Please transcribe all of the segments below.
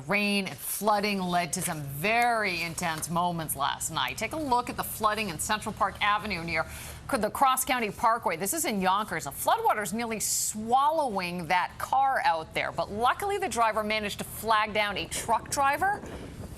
rain and flooding led to some very intense moments last night. Take a look at the flooding in Central Park Avenue near the Cross County Parkway. This is in Yonkers. The floodwaters nearly swallowing that car out there, but luckily the driver managed to flag down a truck driver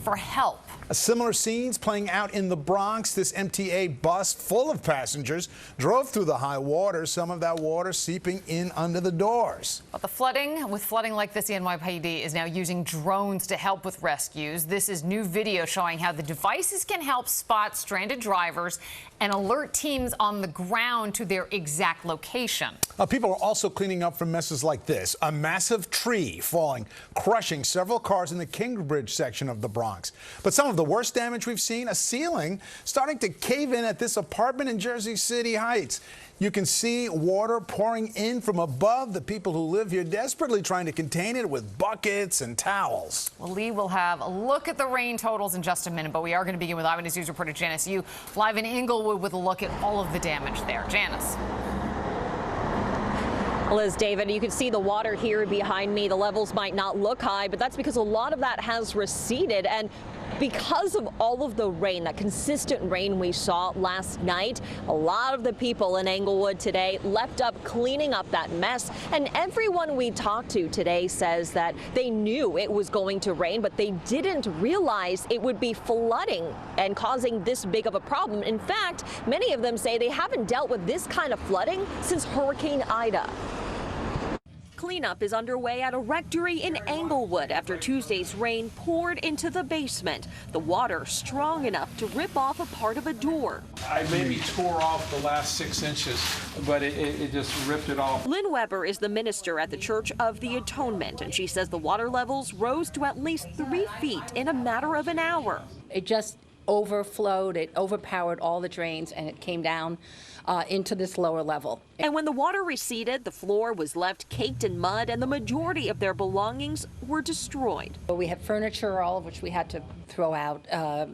for help. Similar scenes playing out in the Bronx. This MTA bus full of passengers drove through the high water, some of that water seeping in under the doors. But with flooding like this, the NYPD is now using drones to help with rescues. This is new video showing how the devices can help spot stranded drivers and alert teams on the ground to their exact location. People are also cleaning up from messes like this. A massive tree falling, crushing several cars in the Kingsbridge section of the Bronx. But some of the worst damage we've seen, a ceiling starting to cave in at this apartment in Jersey City Heights. You can see water pouring in from above. The people who live here desperately trying to contain it with buckets and towels. Well, Lee will have a look at the rain totals in just a minute, but we are going to begin with Eyewitness News reporter Janice Yu live in Inglewood with a look at all of the damage there. Janice. Liz, David, you can see the water here behind me. The levels might not look high, but that's because a lot of that has receded. And because of all of the rain, that consistent rain we saw last night, a lot of the people in Englewood today left up cleaning up that mess. And everyone we talked to today says that they knew it was going to rain, but they didn't realize it would be flooding and causing this big of a problem. In fact, many of them say they haven't dealt with this kind of flooding since Hurricane Ida. Cleanup is underway at a rectory in Englewood after Tuesday's rain poured into the basement. The water strong enough to rip off a part of a door. I maybe tore off the last 6 inches, but it just ripped it off. Lynn Weber is the minister at the Church of the Atonement, and she says the water levels rose to at least 3 feet in a matter of an hour. It just overflowed, it overpowered all the drains, and it came down into this lower level. And when the water receded, the floor was left caked in mud, and the majority of their belongings were destroyed. We had furniture, all of which we had to throw out,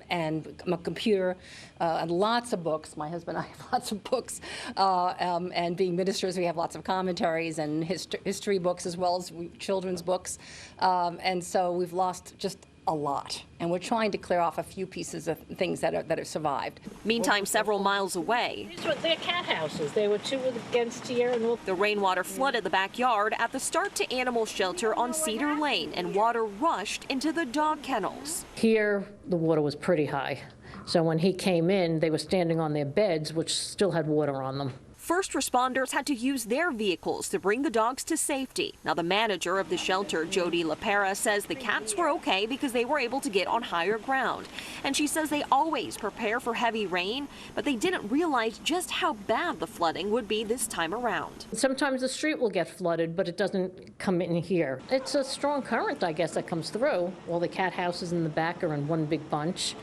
and a computer, and lots of books. My husband and I have lots of books, and being ministers, we have lots of commentaries and history books as well as children's books, and so we've lost just a lot, and we're trying to clear off a few pieces of things that have survived. Meantime, several miles away, these were their cat houses. They were two against here, and the rainwater flooded the backyard at the Start to Animal Shelter on Cedar Lane, and water rushed into the dog kennels. here the water was pretty high. So when he came in, they were standing on their beds, which still had water on them. First responders had to use their vehicles to bring the dogs to safety. Now, the manager of the shelter, Jody LaPera, says the cats were okay because they were able to get on higher ground. And she says they always prepare for heavy rain, but they didn't realize just how bad the flooding would be this time around. Sometimes the street will get flooded, but it doesn't come in here. It's a strong current, I guess, that comes through. All the cat houses in the back are in one big bunch.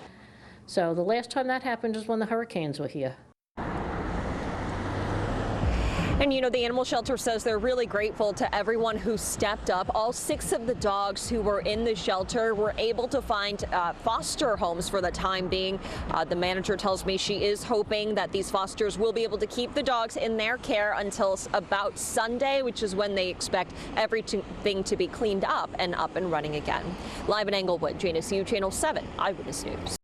So the last time that happened was when the hurricanes were here. And, you know, the animal shelter says they're really grateful to everyone who stepped up. All 6 of the dogs who were in the shelter were able to find foster homes for the time being. The manager tells me she is hoping that these fosters will be able to keep the dogs in their care until about Sunday, which is when they expect everything to be cleaned up and running again. Live in Englewood, Janice Yu, Channel 7 Eyewitness News.